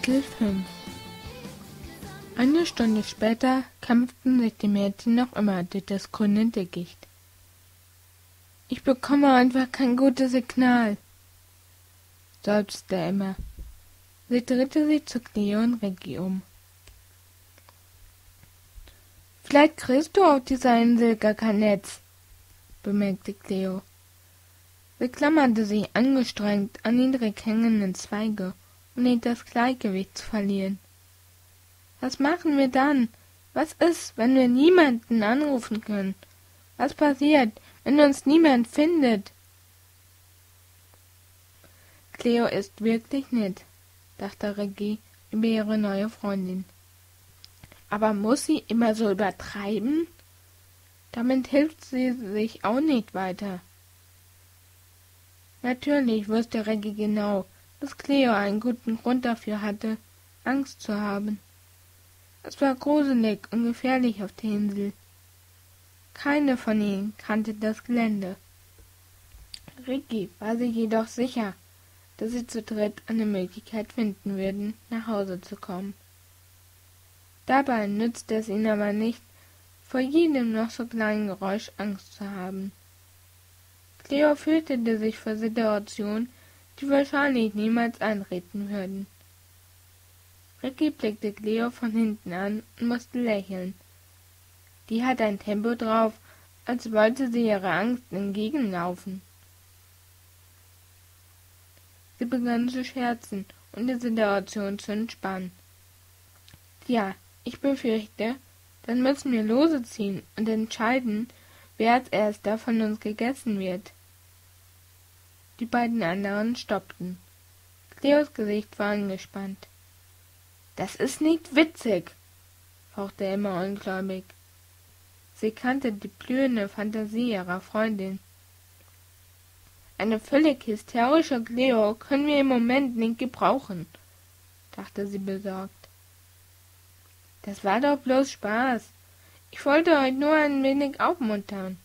Kapitel 5. Eine Stunde später kämpften sich die Mädchen noch immer durch das grüne Dickicht. »Ich bekomme einfach kein gutes Signal«, seufzte Emma. Sie drehte sich zu Cleo und Rikki um. »Vielleicht kriegst du auf dieser Insel gar kein Netz«, bemerkte Cleo. Sie klammerte sich angestrengt an niedrig hängenden Zweige, um nicht das Gleichgewicht zu verlieren. »Was machen wir dann? Was ist, wenn wir niemanden anrufen können? Was passiert, wenn uns niemand findet?« »Cleo ist wirklich nett«, dachte Rikki über ihre neue Freundin. »Aber muss sie immer so übertreiben? Damit hilft sie sich auch nicht weiter.« Natürlich wusste Rikki genau, dass Cleo einen guten Grund dafür hatte, Angst zu haben. Es war gruselig und gefährlich auf der Insel. Keine von ihnen kannte das Gelände. Rikki war sich jedoch sicher, dass sie zu dritt eine Möglichkeit finden würden, nach Hause zu kommen. Dabei nützte es ihnen aber nicht, vor jedem noch so kleinen Geräusch Angst zu haben. Cleo fürchtete sich vor Situationen, die wahrscheinlich niemals eintreten würden. Rikki blickte Cleo von hinten an und musste lächeln. Die hat ein Tempo drauf, als wollte sie ihrer Angst entgegenlaufen. Sie begann zu scherzen und die Situation zu entspannen. »Ja, ich befürchte, dann müssen wir Lose ziehen und entscheiden, wer als erster von uns gegessen wird.« Die beiden anderen stoppten. Cleos Gesicht war angespannt. »Das ist nicht witzig«, fauchte Emma ungläubig. Sie kannte die blühende Fantasie ihrer Freundin. »Eine völlig hysterische Cleo können wir im Moment nicht gebrauchen«, dachte sie besorgt. »Das war doch bloß Spaß. Ich wollte euch nur ein wenig aufmuntern«,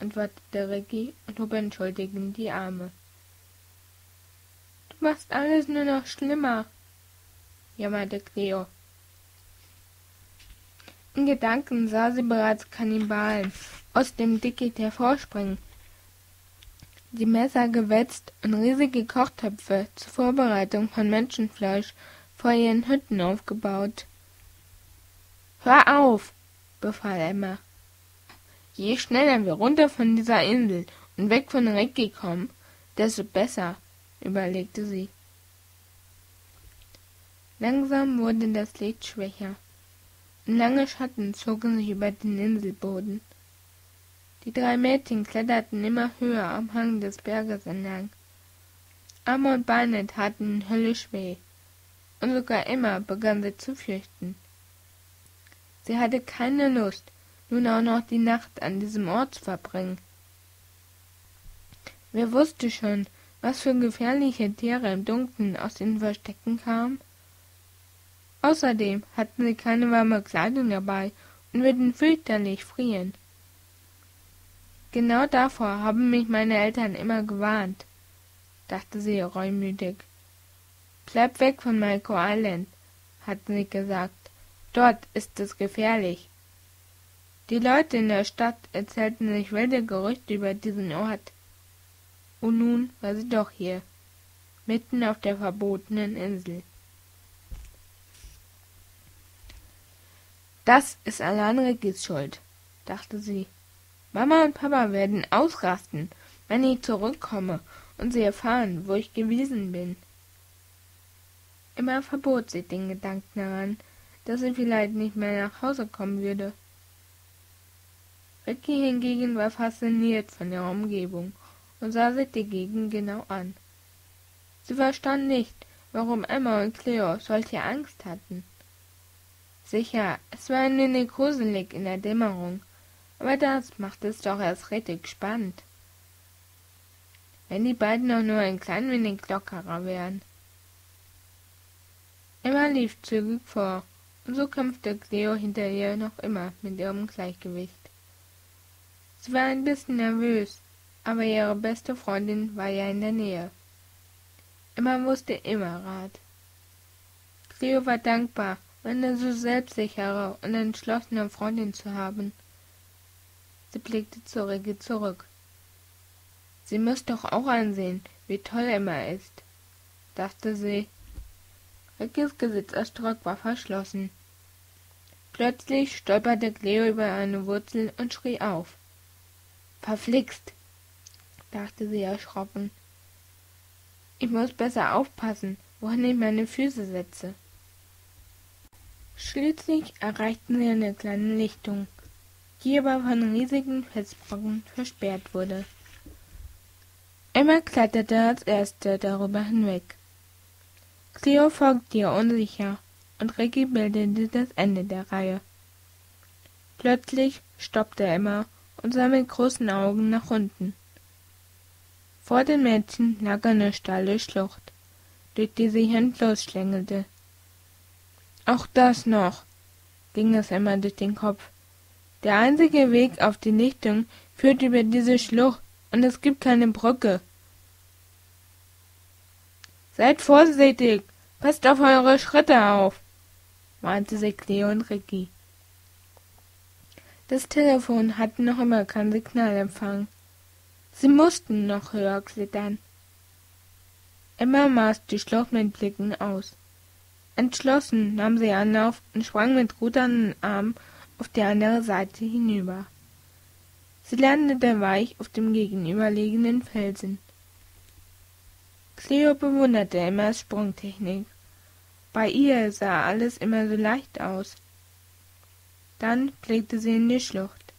antwortete Rikki und hob entschuldigend die Arme. »Du machst alles nur noch schlimmer«, jammerte Cleo. In Gedanken sah sie bereits Kannibalen aus dem Dickicht hervorspringen, die Messer gewetzt und riesige Kochtöpfe zur Vorbereitung von Menschenfleisch vor ihren Hütten aufgebaut. »Hör auf«, befahl Emma. »Je schneller wir runter von dieser Insel und weg von Rikki kommen, desto besser«, überlegte sie. Langsam wurde das Licht schwächer, und lange Schatten zogen sich über den Inselboden. Die drei Mädchen kletterten immer höher am Hang des Berges entlang. Arme und Beine taten ihnen höllisch weh, und sogar Emma begann sich zu fürchten. Sie hatte keine Lust, nun auch noch die Nacht an diesem Ort zu verbringen. Wer wusste schon, was für gefährliche Tiere im Dunkeln aus den Verstecken kamen? Außerdem hatten sie keine warme Kleidung dabei und würden fürchterlich frieren. Genau davor haben mich meine Eltern immer gewarnt, dachte sie reumütig. Bleib weg von Malko Island, hatten sie gesagt. Dort ist es gefährlich. Die Leute in der Stadt erzählten sich wilde Gerüchte über diesen Ort. Und nun war sie doch hier, mitten auf der verbotenen Insel. Das ist allein Rikkis Schuld, dachte sie. Mama und Papa werden ausrasten, wenn ich zurückkomme und sie erfahren, wo ich gewesen bin. Immer verbot sie den Gedanken daran, dass sie vielleicht nicht mehr nach Hause kommen würde. Rikki hingegen war fasziniert von ihrer Umgebung und sah sich die Gegend genau an. Sie verstand nicht, warum Emma und Cleo solche Angst hatten. Sicher, es war ein wenig gruselig in der Dämmerung, aber das macht es doch erst richtig spannend. Wenn die beiden auch nur ein klein wenig lockerer wären. Emma lief zügig vor, und so kämpfte Cleo hinter ihr noch immer mit ihrem Gleichgewicht. Sie war ein bisschen nervös, aber ihre beste Freundin war ja in der Nähe. Emma wusste immer Rat. Cleo war dankbar, eine so selbstsichere und entschlossene Freundin zu haben. Sie blickte zu Rikki zurück. Sie muss doch auch ansehen, wie toll Emma ist, dachte sie. Rikkis Gesichtsausdruck war verschlossen. Plötzlich stolperte Cleo über eine Wurzel und schrie auf. Verflixt, dachte sie erschrocken. Ich muss besser aufpassen, wohin ich meine Füße setze. Schließlich erreichten sie eine kleine Lichtung, die aber von riesigen Felsbrocken versperrt wurde. Emma kletterte als erste darüber hinweg. Cleo folgte ihr unsicher, und Rikki bildete das Ende der Reihe. Plötzlich stoppte Emma und sah mit großen Augen nach unten. Vor den Mädchen lag eine steile Schlucht, durch die sich ein Fluss schlängelte. Auch das noch, ging es Emma durch den Kopf. Der einzige Weg auf die Lichtung führt über diese Schlucht, und es gibt keine Brücke. Seid vorsichtig, passt auf eure Schritte auf, mahnte sie Cleo und Rikki. Das Telefon hatte noch immer keinen Signalempfang. Sie mussten noch höher klettern. Emma maß die Schlucht mit Blicken aus. Entschlossen nahm sie Anlauf und sprang mit rudernden Armen auf die andere Seite hinüber. Sie landete weich auf dem gegenüberliegenden Felsen. Cleo bewunderte Emmas Sprungtechnik. Bei ihr sah alles immer so leicht aus. Dann blickte sie in die Schlucht.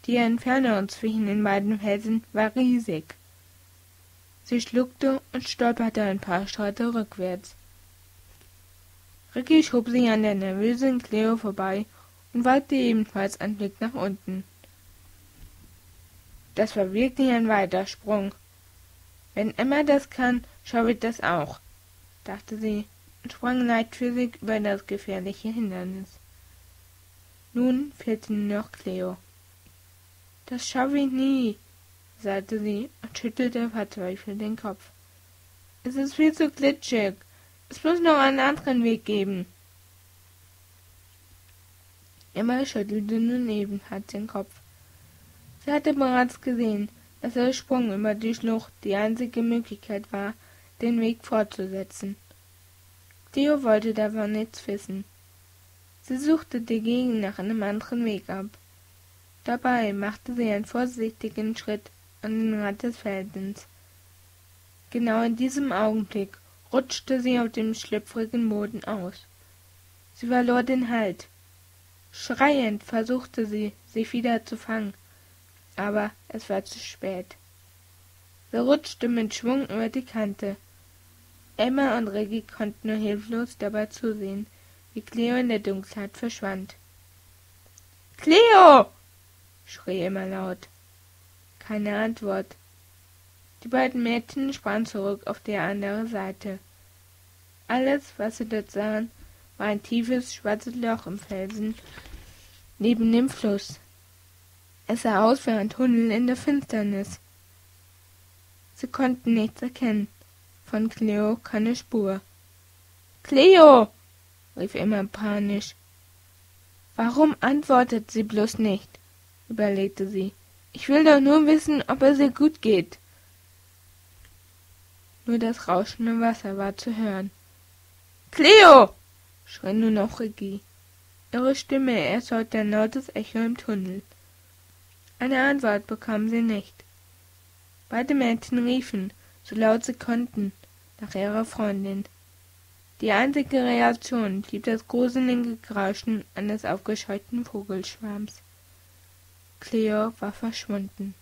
Die Entfernung zwischen den beiden Felsen war riesig. Sie schluckte und stolperte ein paar Schritte rückwärts. Rikki schob sich an der nervösen Cleo vorbei und wagte ebenfalls einen Blick nach unten. Das war wirklich ein weiter Sprung. Wenn Emma das kann, schaffe ich das auch, dachte sie und sprang leichtfüßig über das gefährliche Hindernis. Nun fehlte nur noch Cleo. Das schaffe ich nie, sagte sie und schüttelte verzweifelt den Kopf. Es ist viel zu glitschig. Es muss noch einen anderen Weg geben. Emma schüttelte nun ebenfalls den Kopf. Sie hatte bereits gesehen, dass der Sprung über die Schlucht die einzige Möglichkeit war, den Weg fortzusetzen. Cleo wollte davon nichts wissen. Sie suchte die Gegend nach einem anderen Weg ab. Dabei machte sie einen vorsichtigen Schritt an den Rand des Felsens. Genau in diesem Augenblick rutschte sie auf dem schlüpfrigen Boden aus. Sie verlor den Halt. Schreiend versuchte sie, sich wieder zu fangen, aber es war zu spät. Sie rutschte mit Schwung über die Kante. Emma und Rikki konnten nur hilflos dabei zusehen, wie Cleo in der Dunkelheit verschwand. »Cleo!« schrie Emma laut. Keine Antwort. Die beiden Mädchen sprangen zurück auf die andere Seite. Alles, was sie dort sahen, war ein tiefes, schwarzes Loch im Felsen neben dem Fluss. Es sah aus wie ein Tunnel in der Finsternis. Sie konnten nichts erkennen. Von Cleo keine Spur. »Cleo!« rief Emma panisch. »Warum antwortet sie bloß nicht?« überlegte sie. »Ich will doch nur wissen, ob es ihr gut geht.« Nur das rauschende Wasser war zu hören. »Cleo!« schrie nur noch Rikki. Ihre Stimme erzeugte ein lautes Echo im Tunnel. Eine Antwort bekamen sie nicht. Beide Mädchen riefen, so laut sie konnten, nach ihrer Freundin. Die einzige Reaktion blieb das gruselige Grauschen eines aufgescheuchten Vogelschwarms. Cleo war verschwunden.